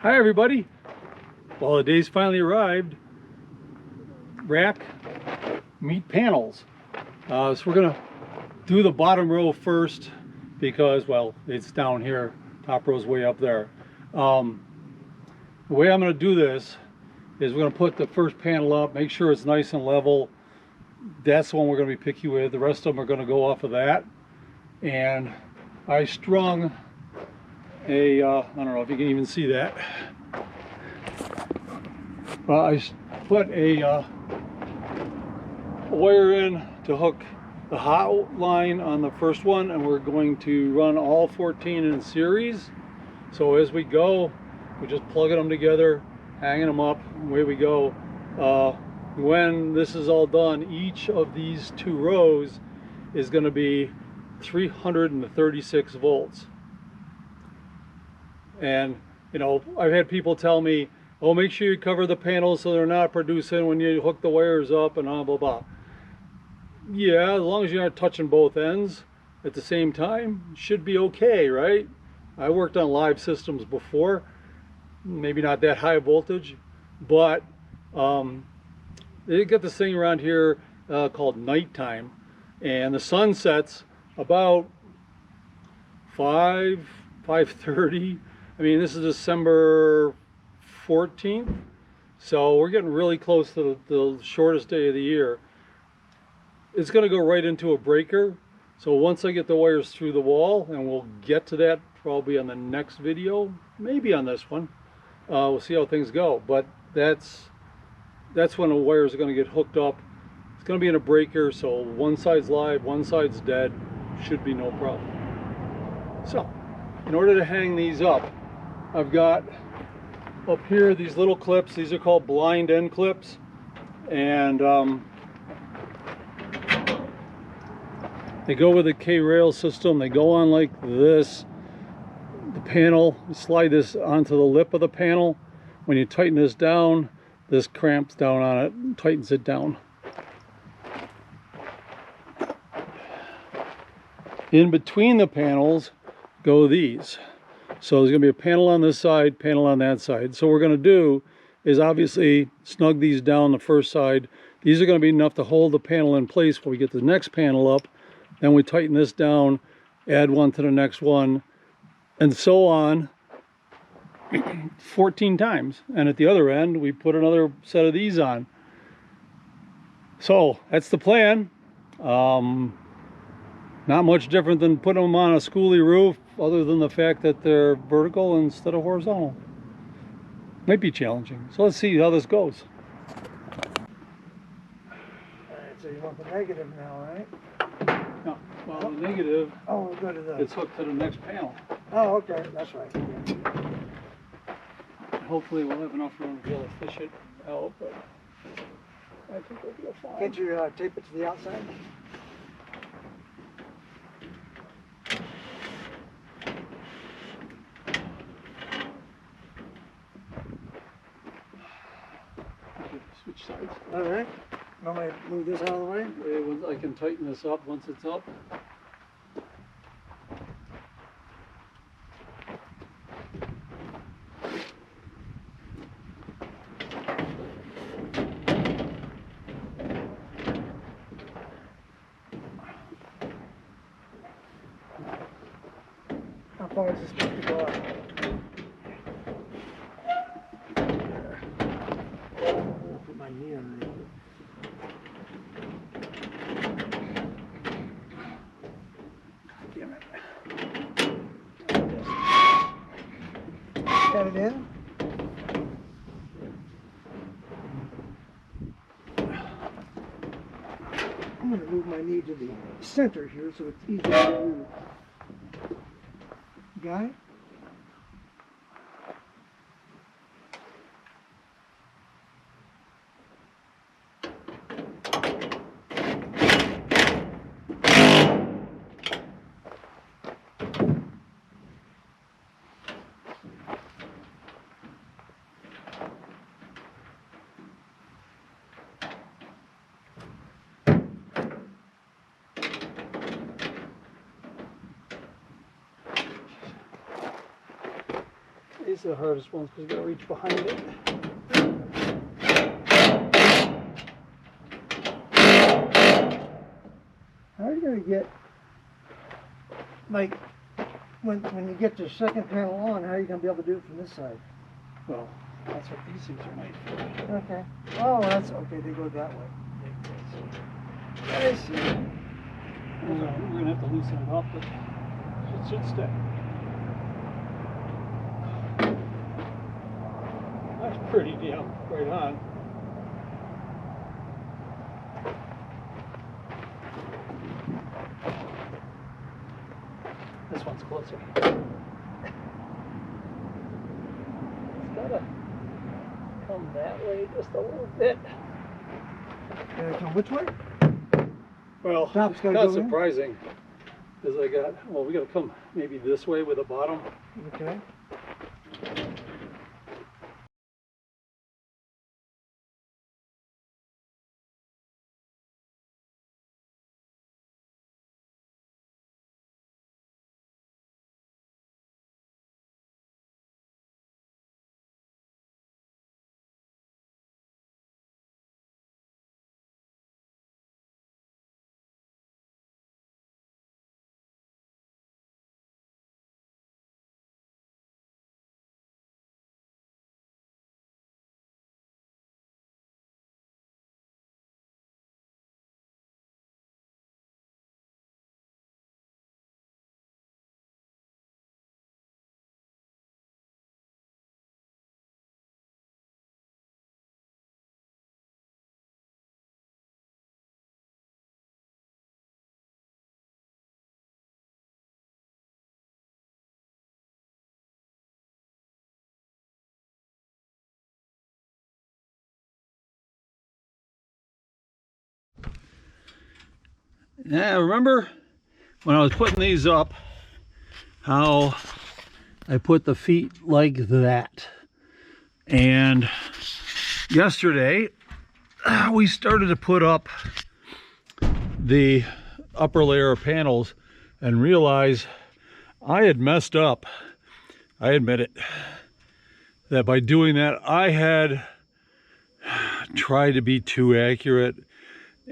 Hi everybody. Well, the day's finally arrived. Rack, meet panels. So we're gonna do the bottom row first because, well, it's down here. Top row's way up there. The way I'm gonna do this is we're gonna put the first panel up, make sure it's nice and level. That's the one we're gonna be picky with. The rest of them are gonna go off of that. And I strung a, I don't know if you can even see that. I put a wire in to hook the hot line on the first one, and we're going to run all 14 in series. So as we go, we're just plugging them together, hanging them up, away we go. When this is all done, each of these two rows is going to be 336 volts. And you know, I've had people tell me, oh, make sure you cover the panels so they're not producing when you hook the wires up and blah blah blah. Yeah, as long as you're not touching both ends at the same time, it should be okay, right? I worked on live systems before, maybe not that high voltage, but they got this thing around here called nighttime, and the sun sets about 5:30. I mean, this is December 14th, so we're getting really close to the shortest day of the year. It's going to go right into a breaker, so once I get the wires through the wall, and we'll get to that probably on the next video, maybe on this one, we'll see how things go. But that's when the wires are going to get hooked up. It's going to be in a breaker, so one side's live, one side's dead. Should be no problem. So in order to hang these up, I've got up here these little clips. These are called blind end clips, and they go with the K-rail system. They go on like this. The panel, you slide this onto the lip of the panel. When you tighten this down, this cramps down on it and tightens it down. In between the panels go these. So there's going to be a panel on this side, panel on that side. So what we're going to do is obviously snug these down the first side. These are going to be enough to hold the panel in place when we get the next panel up. Then we tighten this down, add one to the next one, and so on 14 times. And at the other end, we put another set of these on. So that's the plan. Not much different than putting them on a schoolie roof, other than the fact that they're vertical instead of horizontal. Might be challenging. So let's see how this goes. Alright, so you want the negative now, right? No, well, the negative, Oh, we'll go to the... it's hooked to the next panel. Oh, okay, that's right. Hopefully we'll have enough room to be able to fish it out, but I think we'll be fine. Can't you tape it to the outside? Switch sides. Alright. Want me to move this out of the way? I can tighten this up once it's up. How far is this supposed to go up? I'll put my knee on it. Damn it. Got it in? I'm going to move my knee to the center here so it's easier to move. Got it? These are the hardest ones because you gotta reach behind it. How are you going to get, like, when you get the second panel on, how are you going to be able to do it from this side? Well, that's what these things are made for. Okay. Oh, that's okay. They go that way. I see. We're gonna have to loosen it up, but it should stay. That's pretty damn right on. This one's closer. It's gotta come that way just a little bit. Come which way? Well, Top's gotta not go in? surprising, because we gotta come maybe this way with the bottom. Okay. Yeah, remember when I was putting these up, how I put the feet like that? And yesterday, we started to put up the upper layer of panels and realized I had messed up. I admit it. That by doing that, I had tried to be too accurate,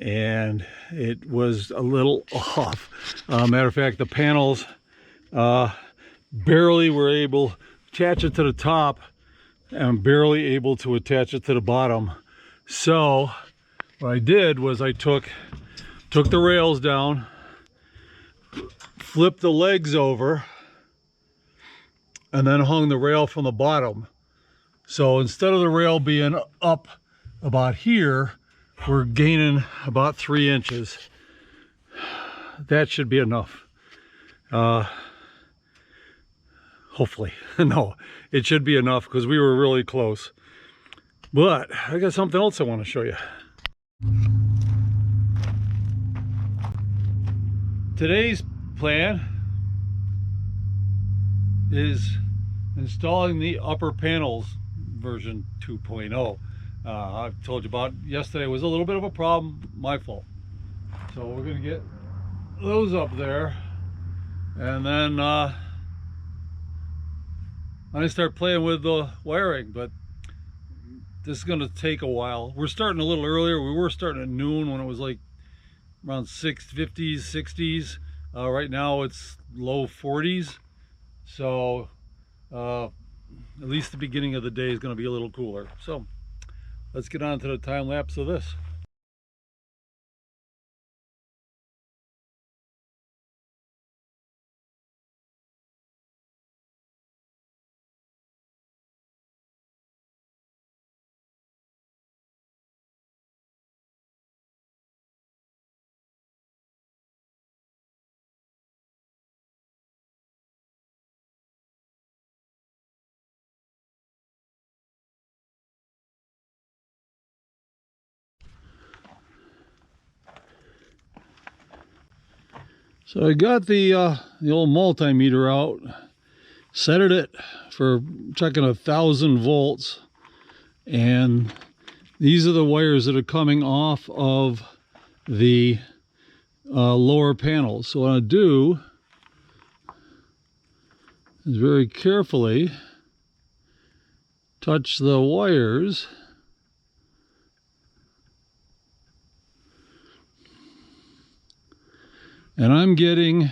and it was a little off. Matter of fact, the panels barely were able to attach it to the top and barely able to attach it to the bottom. So what I did was I took the rails down, flipped the legs over, and then hung the rail from the bottom. So instead of the rail being up about here, we're gaining about 3 inches. That should be enough. Hopefully. No, it should be enough because we were really close. But I got something else I want to show you. Today's plan is installing the upper panels version 2.0. I've told you about yesterday was a little bit of a problem, my fault. So we're going to get those up there, and then I start playing with the wiring, but this is going to take a while. We're starting a little earlier. We were starting at noon when it was like around 50s, 60s. Right now it's low 40s. So at least the beginning of the day is going to be a little cooler. So let's get on to the time lapse of this. So I got the old multimeter out, set it for checking 1,000 volts, and these are the wires that are coming off of the lower panels. So what I do is very carefully touch the wires. And I'm getting a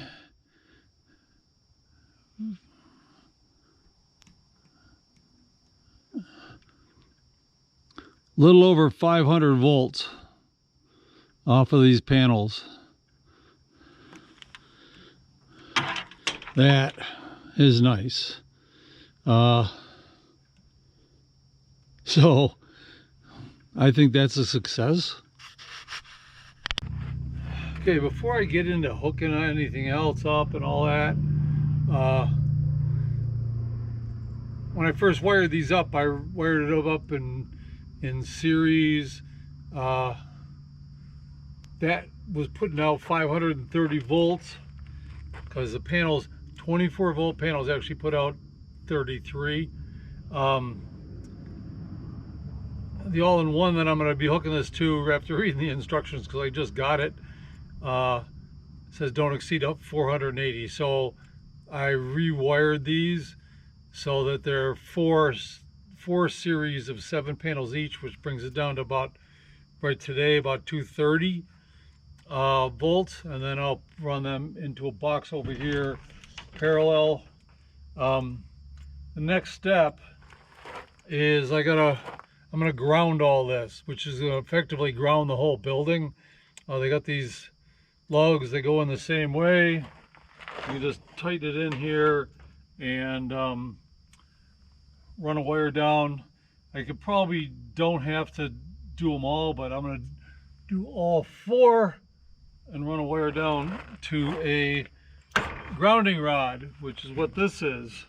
little over 500 volts off of these panels. That is nice. So I think that's a success. Okay, before I get into hooking anything else up and all that, when I first wired these up, I wired it up in series. That was putting out 530 volts because the panels, 24 volt panels, actually put out 33. The all-in-one that I'm going to be hooking this to after reading the instructions, because I just got it, says don't exceed up 480. So I rewired these so that they're four series of 7 panels each, which brings it down to about, right today, about 230 volts. And then I'll run them into a box over here parallel. The next step is I'm gonna ground all this, which is gonna effectively ground the whole building. They got these lugs, they go in the same way. You just tighten it in here and run a wire down. I could probably don't have to do them all, but I'm gonna do all 4 and run a wire down to a grounding rod, which is what this is.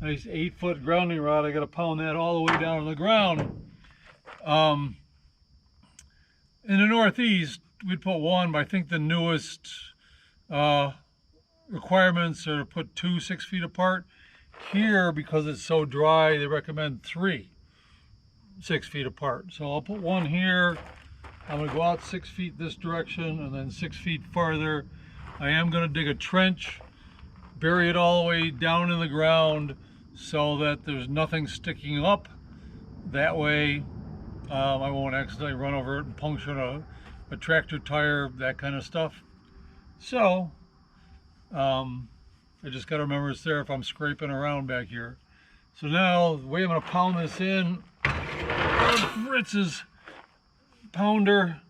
Nice 8-foot grounding rod. I got to pound that all the way down to the ground. In the Northeast, we'd put 1, but I think the newest requirements are to put 2 6 feet apart. Here, because it's so dry, they recommend 3 6 feet apart. So I'll put 1 here. I'm going to go out 6 feet this direction and then 6 feet farther. I am going to dig a trench, bury it all the way down in the ground so that there's nothing sticking up. That way I won't accidentally run over it and puncture a tractor tire, that kind of stuff. So I just got to remember it's there if I'm scraping around back here. So now the way I'm going to pound this in, Fritz's pounder,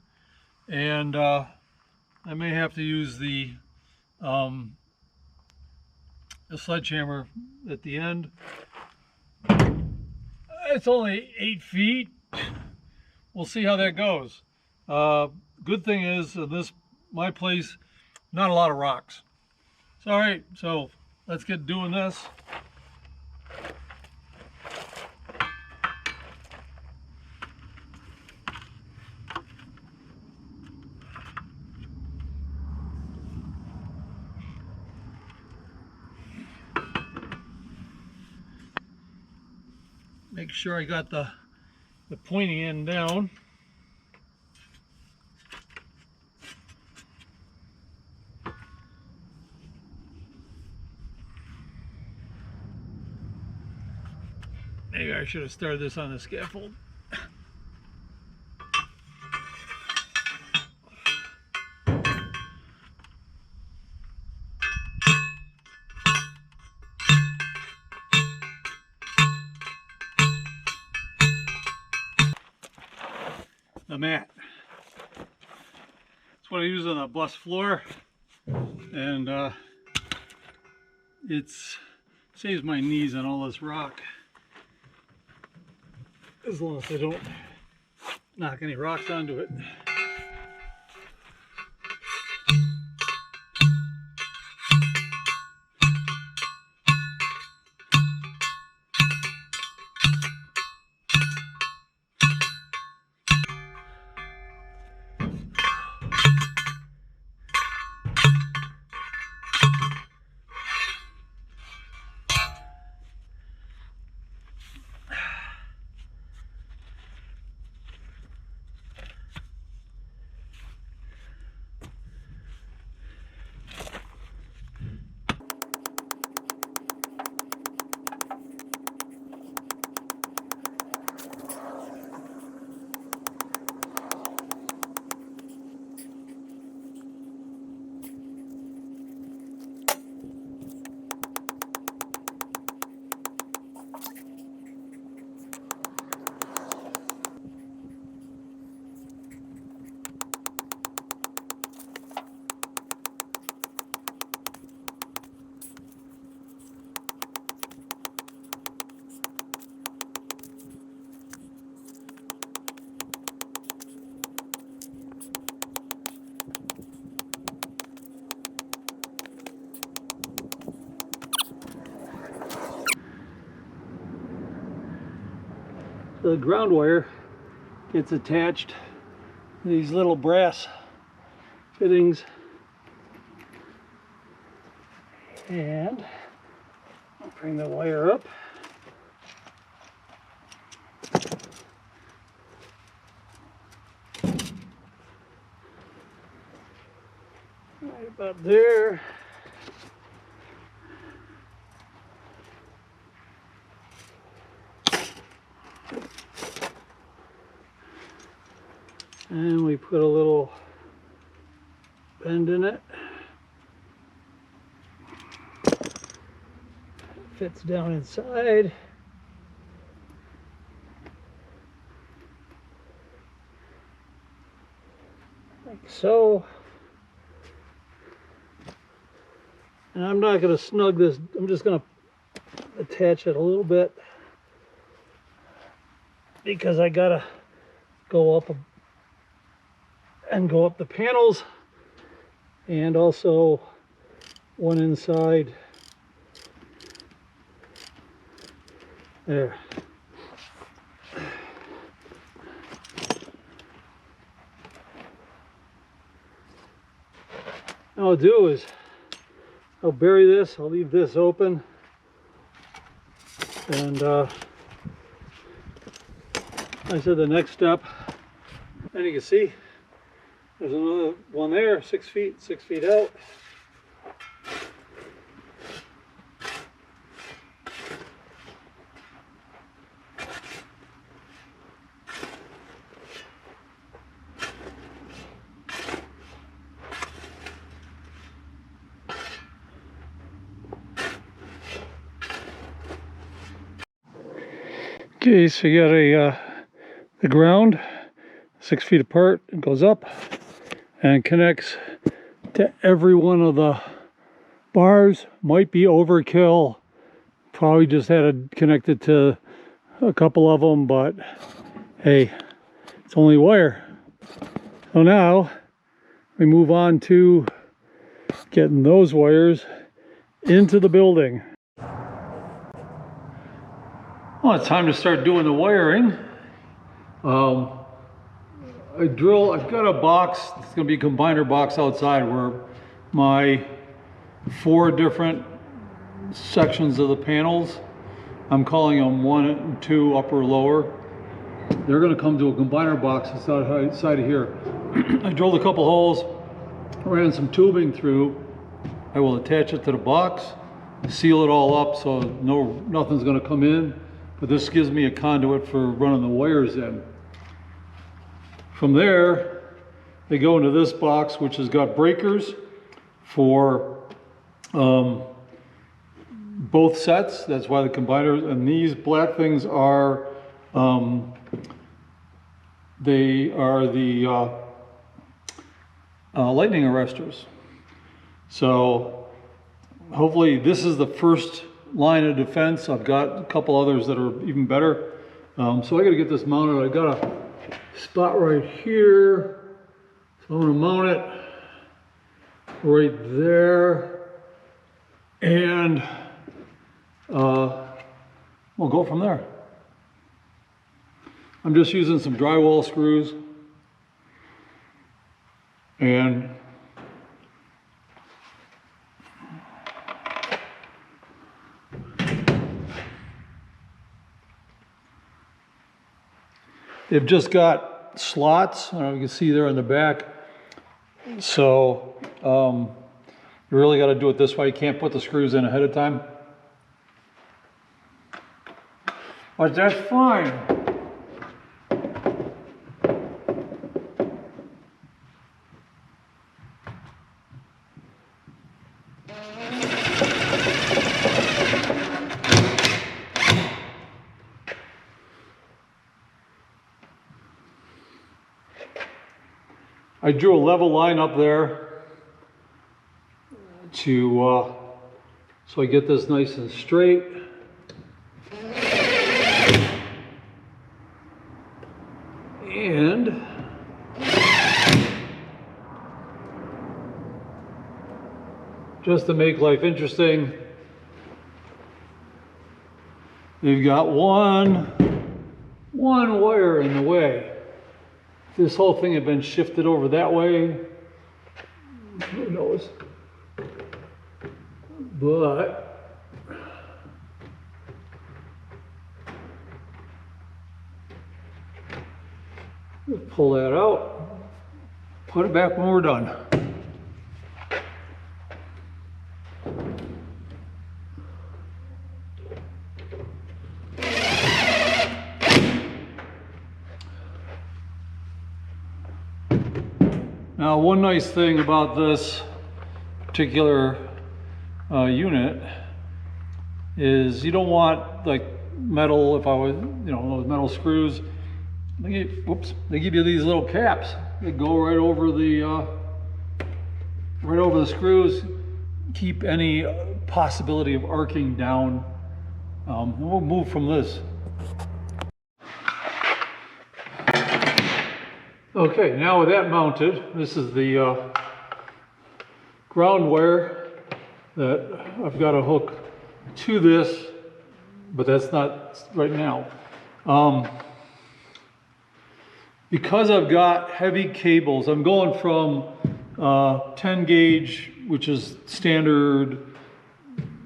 and I may have to use the sledgehammer at the end. It's only 8 feet. We'll see how that goes. Good thing is, my place, not a lot of rocks. So, all right, so let's get doing this. Make sure I got the pointy end down. Maybe I should have started this on the scaffold. The mat. That's what I use on the bus floor, and it saves my knees on all this rock, as long as I don't knock any rocks onto it. the ground wire gets attached to these little brass fittings, and I'll bring the wire up. Right about there. And we put a little bend in it. Fits down inside. Like so. And I'm not going to snug this, I'm just going to attach it a little bit because I got to go up go up the panels, and also one inside there. What I'll do is I'll bury this, I'll leave this open, and I said the next step, and you can see there's another one there, 6 feet out. Okay, so you got the ground 6 feet apart. It goes up and connects to every one of the bars. Might be overkill. Probably just had it connected to a couple of them, but hey, it's only wire. So now we move on to getting those wires into the building. Well, it's time to start doing the wiring. I've got a box, it's going to be a combiner box outside where my 4 different sections of the panels, I'm calling them 1 and 2, upper, lower. They're going to come to a combiner box inside of here. I drilled a couple holes, ran some tubing through. I will attach it to the box, seal it all up so nothing's going to come in. But this gives me a conduit for running the wires in. From there, they go into this box, which has got breakers for both sets. That's why the combiners, and these black things are, they are the lightning arresters. So hopefully this is the first line of defense. I've got a couple others that are even better. So I got to get this mounted. I got a spot right here. So I'm going to mount it right there, and we'll go from there. I'm just using some drywall screws, and they've just got slots, I don't know if you can see there in the back. So you really got to do it this way. You can't put the screws in ahead of time. But that's fine. I drew a level line up there to so I get this nice and straight. And just to make life interesting, you've got one one wire in the way. If this whole thing had been shifted over that way, who knows? But pull that out, put it back when we're done. Now, one nice thing about this particular unit is you don't want like metal, if I was, you know, those metal screws, they give you these little caps. They go right over the screws, keep any possibility of arcing down. We'll move from this. Okay, now with that mounted, this is the ground wire that I've got to hook to this, but that's not right now. Because I've got heavy cables, I'm going from 10 gauge, which is standard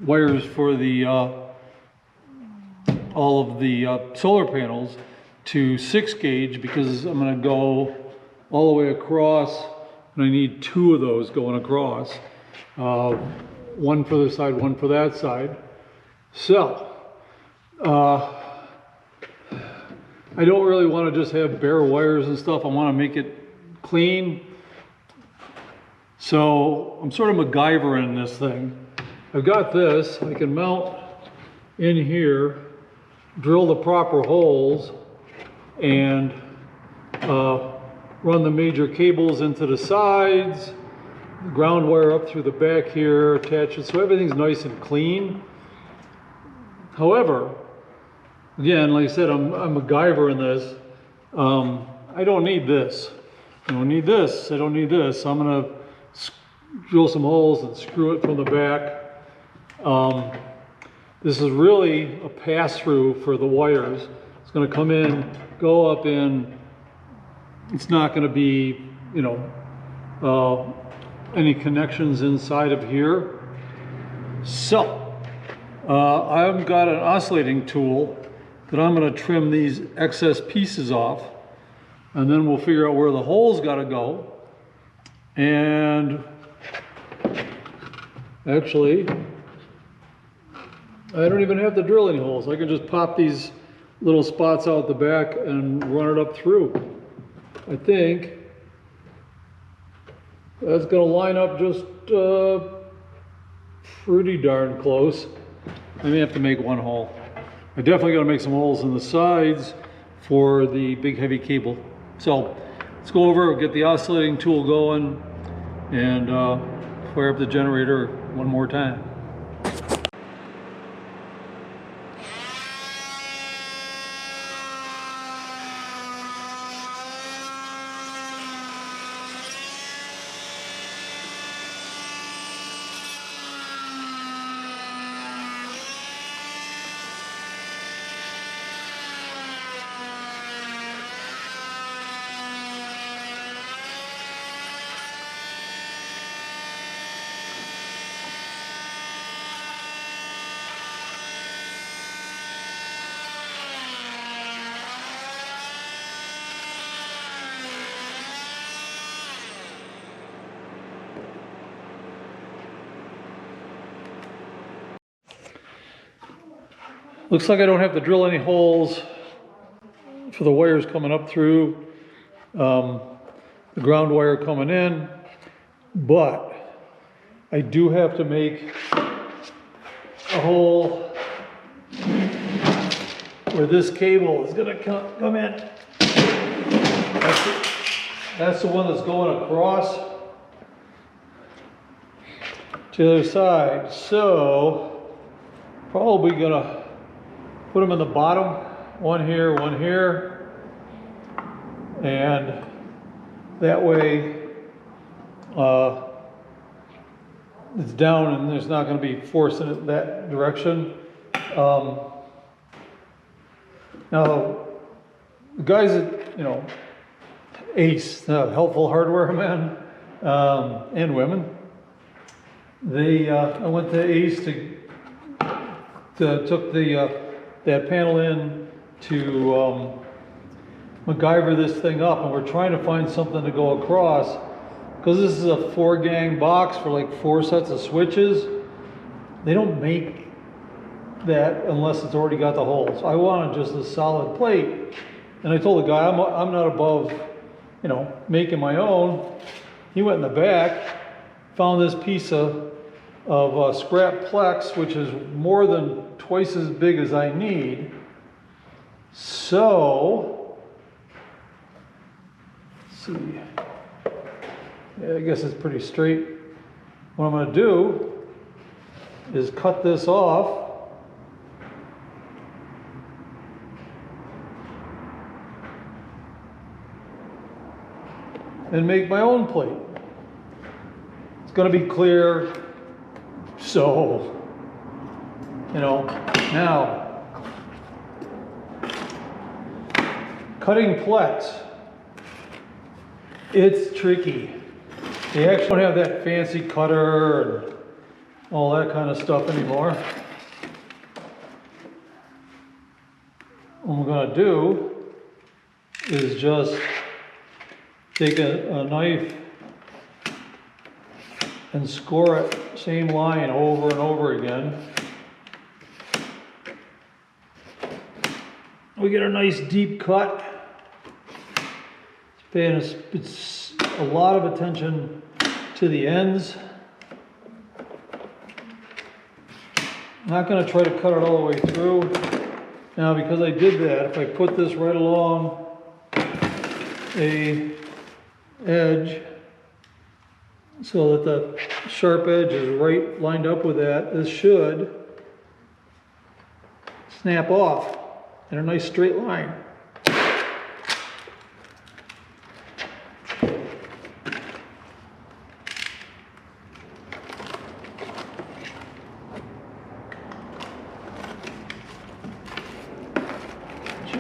wires for the all of the solar panels, to 6 gauge because I'm going to go all the way across, and I need 2 of those going across. One for this side, one for that side. So, I don't really want to just have bare wires and stuff. I want to make it clean. So, I'm sort of MacGyvering this thing. I've got this. I can mount in here, drill the proper holes, and run the major cables into the sides, ground wire up through the back here, attach it so everything's nice and clean. However, again, like I said, I'm MacGyver in this. I don't need this. I don't need this. I don't need this. I'm going to drill some holes and screw it from the back. This is really a pass-through for the wires. It's going to come in, go up in. It's not going to be, you know, any connections inside of here. So, I've got an oscillating tool that I'm going to trim these excess pieces off, and then we'll figure out where the holes got to go. And actually, I don't even have to drill any holes. I can just pop these little spots out the back and run it up through. I think that's going to line up just pretty darn close. I may have to make one hole. I definitely got to make some holes in the sides for the big heavy cable. So let's go over, get the oscillating tool going, and fire up the generator one more time. Looks like I don't have to drill any holes for the wires coming up through, the ground wire coming in, but I do have to make a hole where this cable is going to come in. That's the one that's going across to the other side. So probably going to put them in the bottom, one here, and that way it's down and there's not going to be force in it that direction. Now, guys at, you know, Ace, the helpful hardware men, and women, they, I went to Ace to took that panel in to MacGyver this thing up, and we're trying to find something to go across, because this is a 4-gang box for like 4 sets of switches. They don't make that unless it's already got the holes. I wanted just a solid plate, and I told the guy I'm not above, you know, making my own. He went in the back, found this piece of scrap plex, which is more than twice as big as I need. So, let's see. Yeah, I guess it's pretty straight. What I'm going to do is cut this off. And make my own plate. It's going to be clear. So, you know, now, cutting plex, it's tricky. They actually don't have that fancy cutter and all that kind of stuff anymore. What I'm going to do is just take a knife and score it, same line over and over again. We get a nice deep cut. It's a lot of attention to the ends. I'm not going to try to cut it all the way through. Now, because I did that, if I put this right along a edge, so that the sharp edge is right lined up with that, this should snap off in a nice straight line.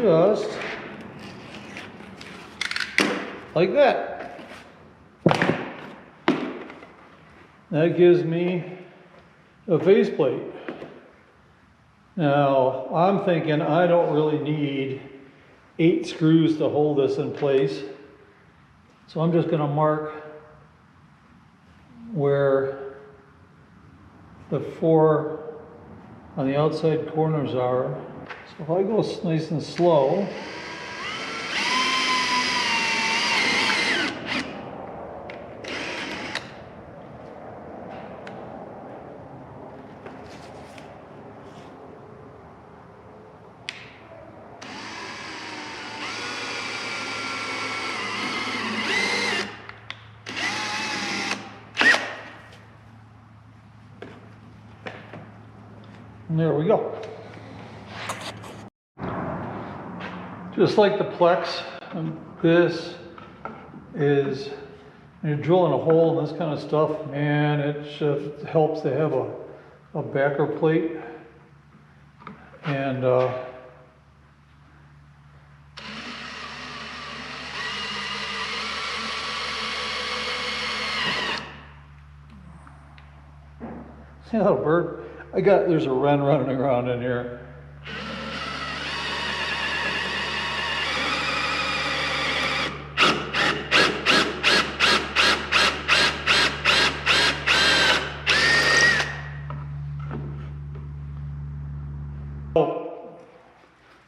Just like that. That gives me a faceplate. Now, I'm thinking I don't really need 8 screws to hold this in place. So I'm just going to mark where the 4 on the outside corners are. So if I go nice and slow, and there we go. Just like the plex, this is, when you're drilling a hole and this kind of stuff, man, it just helps to have a backer plate. And see that little bird? There's a wren running around in here.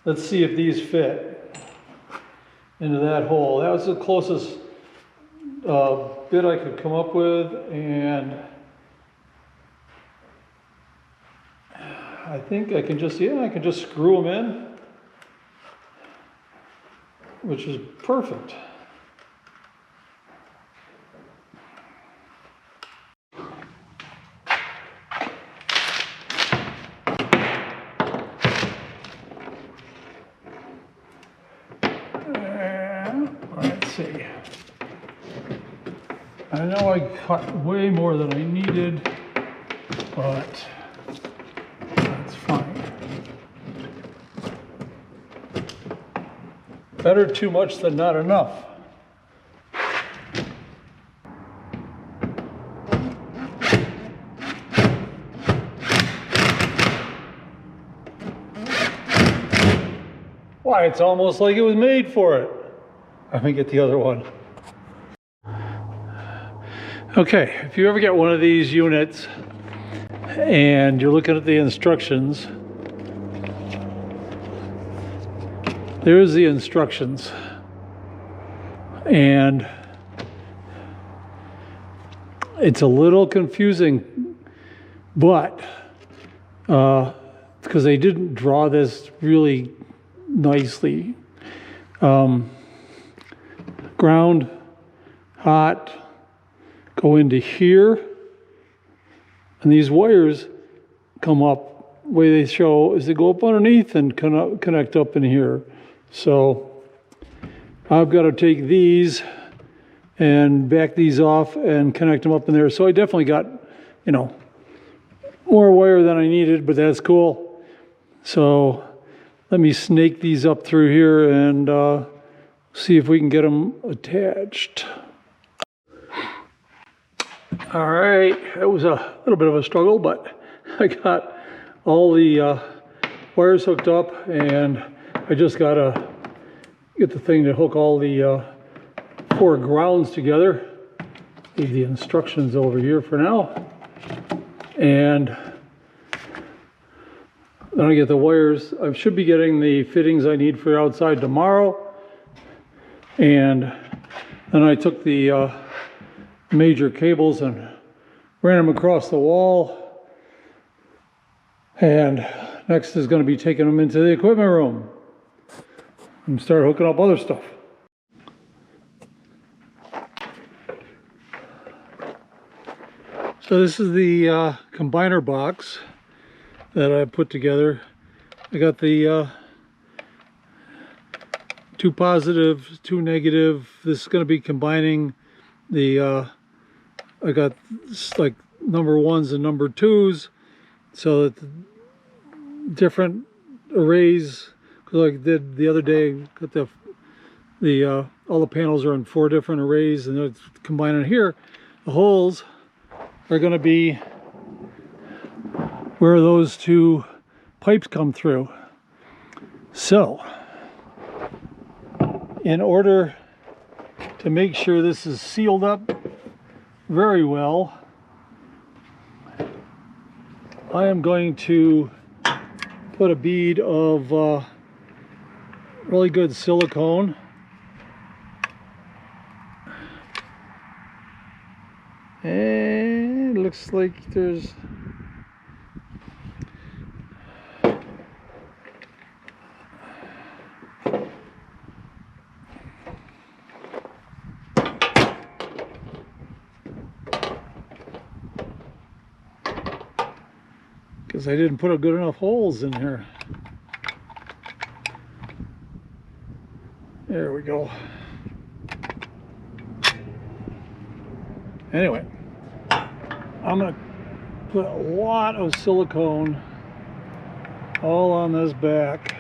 Let's see if these fit into that hole. That was the closest bit I could come up with, and I think I can just, I can just screw them in, which is perfect. Let's see. I know I cut way more than I needed, but that's fine. Better too much than not enough. Why, it's almost like it was made for it. Let me get the other one. Okay, if you ever get one of these units and you're looking at the instructions, there's the instructions. And it's a little confusing, but because they didn't draw this really nicely. Ground, hot, go into here, and these wires come up. The way they show is they go up underneath and connect up in here. So I've got to take these and back these off and connect them up in there. So I definitely got, you know, more wire than I needed, but that's cool. So let me snake these up through here and see if we can get them attached. All right, that was a little bit of a struggle, but I got all the wires hooked up, and I just got to get the thing to hook all the 4 grounds together. Leave the instructions over here for now. And then I get the wires. I should be getting the fittings I need for outside tomorrow. And then I took the major cables and ran them across the wall. And next is going to be taking them into the equipment room and start hooking up other stuff. So this is the combiner box that I put together. I got the 2 positive, 2 negative. This is going to be combining the I got like number 1s and number 2s, so that the different arrays, like I did the other day, got the all the panels are in 4 different arrays, and they're combining here. The holes are going to be where those 2 pipes come through. So in order to make sure this is sealed up very well, I am going to put a bead of really good silicone and it looks like there's because I didn't put a good enough holes in here. There we go. Anyway, I'm going to put a lot of silicone all on this back.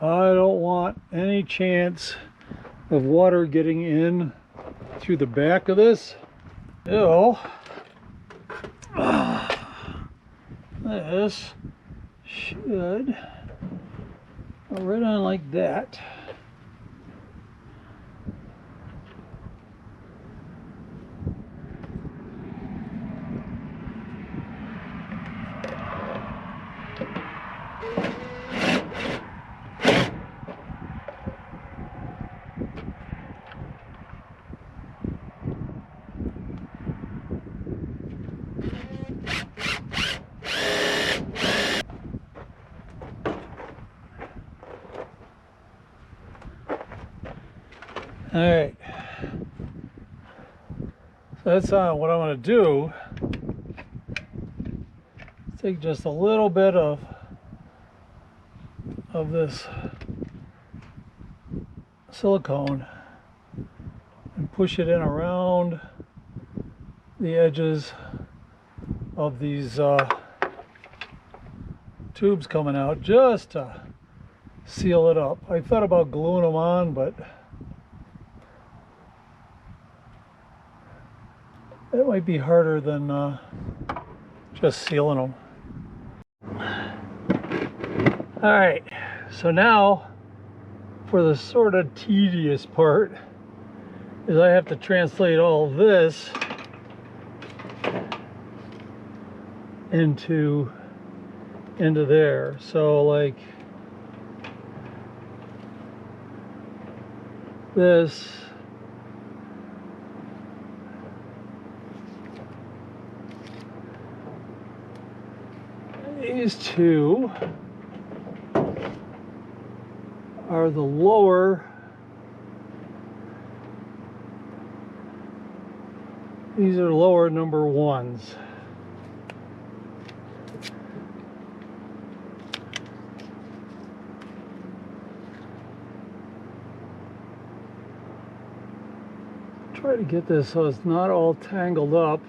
I don't want any chance of water getting in through the back of this. So this should go right on like that. All right, so that's what I'm going to do take just a little bit of this silicone and push it in around the edges of these tubes coming out, just to seal it up. I thought about gluing them on, but that might be harder than just sealing them. All right, so now for the sort of tedious part is I have to translate all this into there. So like this these two are the lower, these are lower number ones. Try to get this so it's not all tangled up.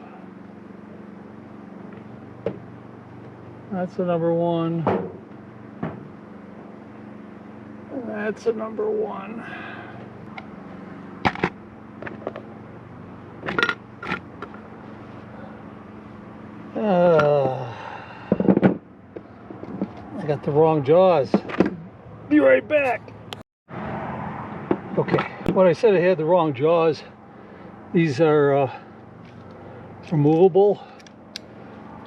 That's a number one. And that's a number one. I got the wrong jaws. Be right back. Okay, when I said I had the wrong jaws, these are removable.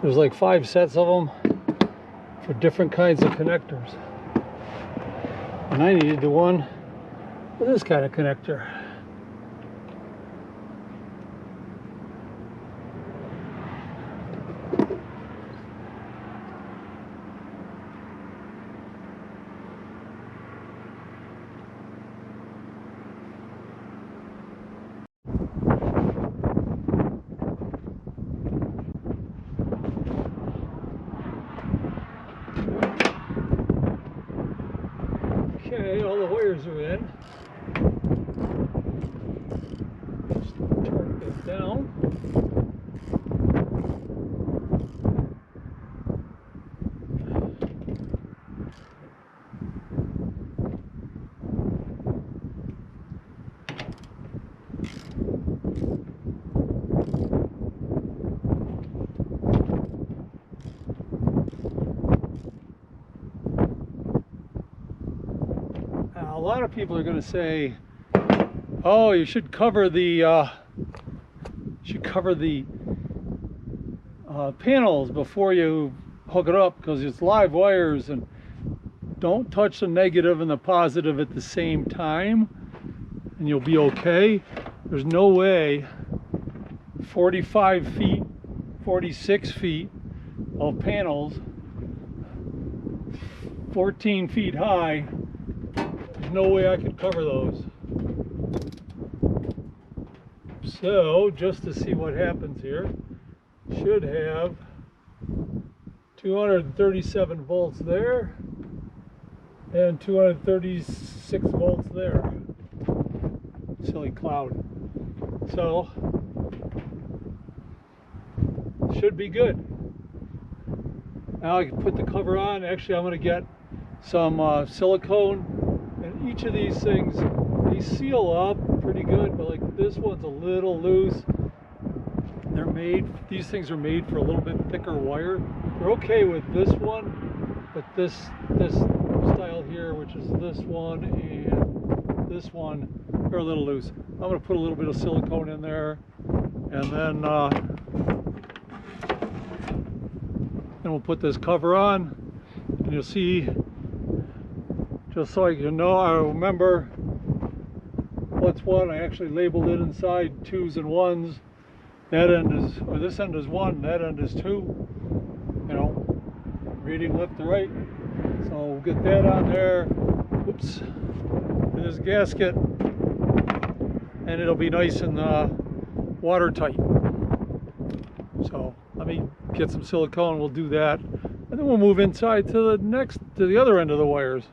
There's like 5 sets of them for different kinds of connectors. And I needed the one with this kind of connector. Okay, all the wires are in. Just turn it down. A lot of people are going to say, "Oh, you should cover the panels before you hook it up because it's live wires, and don't touch the negative and the positive at the same time, and you'll be okay." There's no way 45 feet, 46 feet of panels, 14 feet high. There's no way I could cover those. So, just to see what happens here, should have 237 volts there and 236 volts there. Silly cloud. So, should be good. Now I can put the cover on. Actually, I'm going to get some silicone. And each of these things, they seal up pretty good, but like this one's a little loose. These things are made for a little bit thicker wire. They're okay with this one, but this style here, which is this one and this one, are a little loose. I'm going to put a little bit of silicone in there, and then we'll put this cover on, and you'll see. Just so you know, I remember what's what. I actually labeled it inside 2s and 1s. That end is, or this end is 1, that end is 2. You know, reading left to right. So we'll get that on there. Oops. In this gasket, and it'll be nice and watertight. So let me get some silicone, we'll do that. And then we'll move inside to the other end of the wires.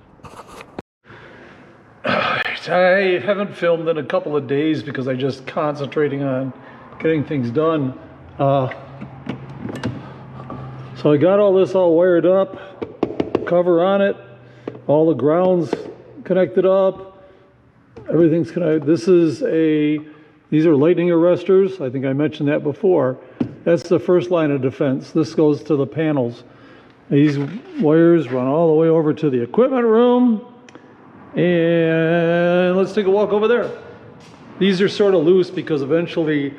I haven't filmed in a couple of days because I'm just concentrating on getting things done. So I got all this all wired up, cover on it, all the grounds connected up, everything's connected. These are lightning arresters. I think I mentioned that before. That's the first line of defense. This goes to the panels. These wires run all the way over to the equipment room. And let's take a walk over there. These are sort of loose because eventually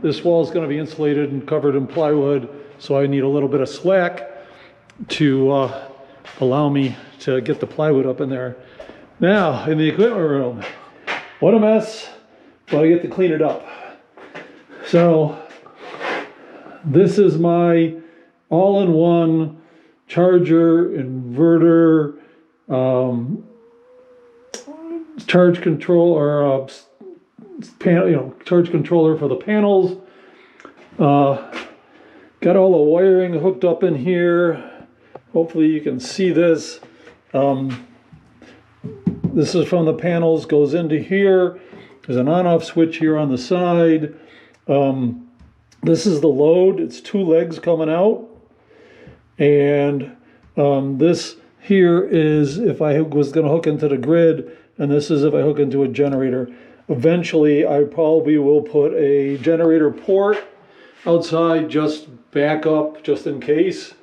this wall is going to be insulated and covered in plywood, so I need a little bit of slack to allow me to get the plywood up in there. Now, in the equipment room, what a mess, but I get to clean it up. So, this is my all-in-one charger, inverter, charge control, or charge controller for the panels. Got all the wiring hooked up in here. Hopefully you can see this. This is from the panels, goes into here. There's an on-off switch here on the side. This is the load. It's 2 legs coming out. And this here is if I was going to hook into the grid, and this is if I hook into a generator. Eventually, I probably will put a generator port outside, just back up, just in case.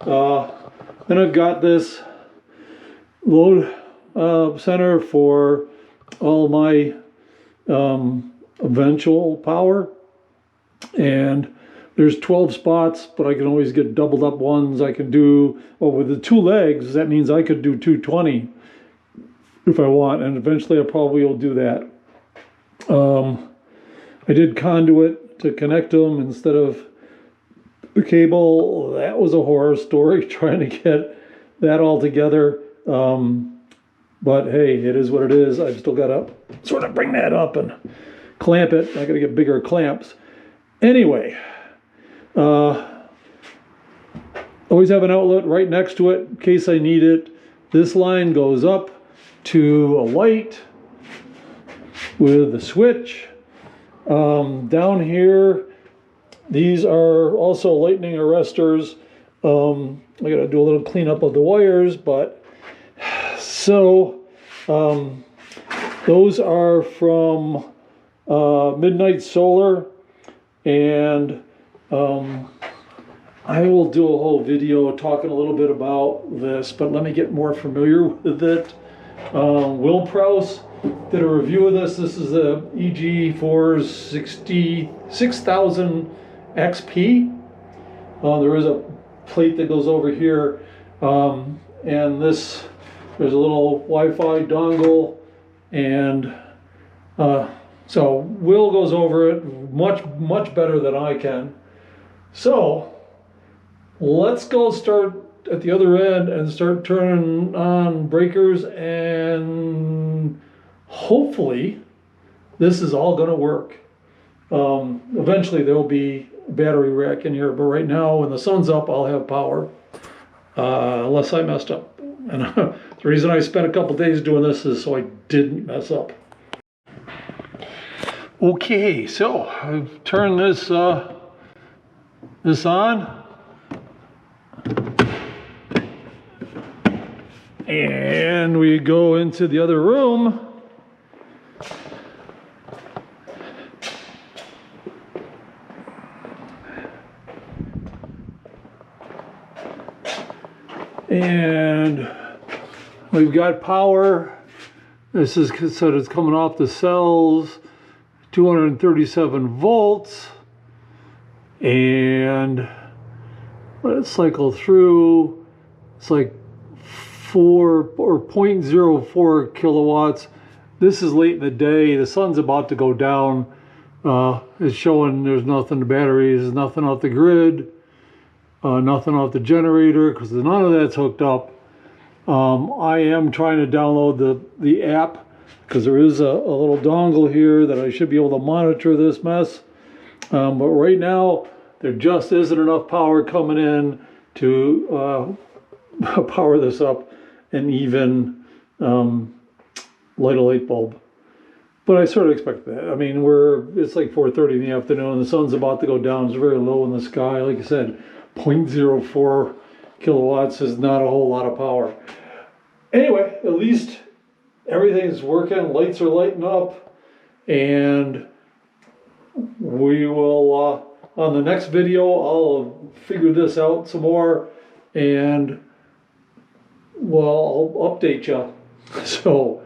Then I've got this load center for all my eventual power. And there's 12 spots, but I can always get doubled up ones. I can do, well, with the 2 legs, that means I could do 220 if I want, and eventually I probably will do that. I did conduit to connect them instead of the cable. That was a horror story trying to get that all together. But hey, it is what it is. I've still got to sort of bring that up and clamp it. I got to get bigger clamps. Anyway, always have an outlet right next to it in case I need it. This line goes up to a light with a switch. Down here, these are also lightning arresters. I gotta do a little cleanup of the wires, but so those are from Midnight Solar, and I will do a whole video talking a little bit about this, but let me get more familiar with it. Will Prowse did a review of this. This is the EG4's 6000 XP. There is a plate that goes over here, and there's a little Wi-Fi dongle, and so Will goes over it much better than I can. So let's go start at the other end and start turning on breakers, and hopefully this is all going to work. Eventually there will be a battery rack in here, but right now when the sun's up I'll have power, unless I messed up. And the reason I spent a couple days doing this is so I didn't mess up. Okay, so I've turned this on. And we go into the other room. And we've got power. This is said it's coming off the cells, 237 volts. And let it cycle through. It's like 4 or 0.04 kilowatts. This is late in the day. The sun's about to go down. It's showing there's nothing to batteries, there's nothing off the grid, nothing off the generator, because none of that's hooked up. I am trying to download the app, because there is a little dongle here that I should be able to monitor this mess. But right now there just isn't enough power coming in to power this up and even light a light bulb. But I sort of expect that. I mean, it's like 4:30 in the afternoon. The sun's about to go down. It's very low in the sky. Like I said, 0.04 kilowatts is not a whole lot of power. Anyway, at least everything's working. Lights are lighting up. And we will, on the next video, I'll figure this out some more. And, well, I'll update you. So,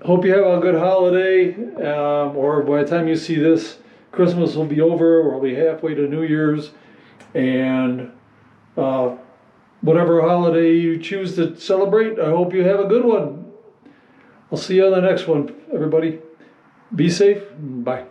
hope you have a good holiday, or by the time you see this, Christmas will be over, we'll be halfway to New Year's, and whatever holiday you choose to celebrate, I hope you have a good one. I'll see you on the next one, everybody. Be safe, bye.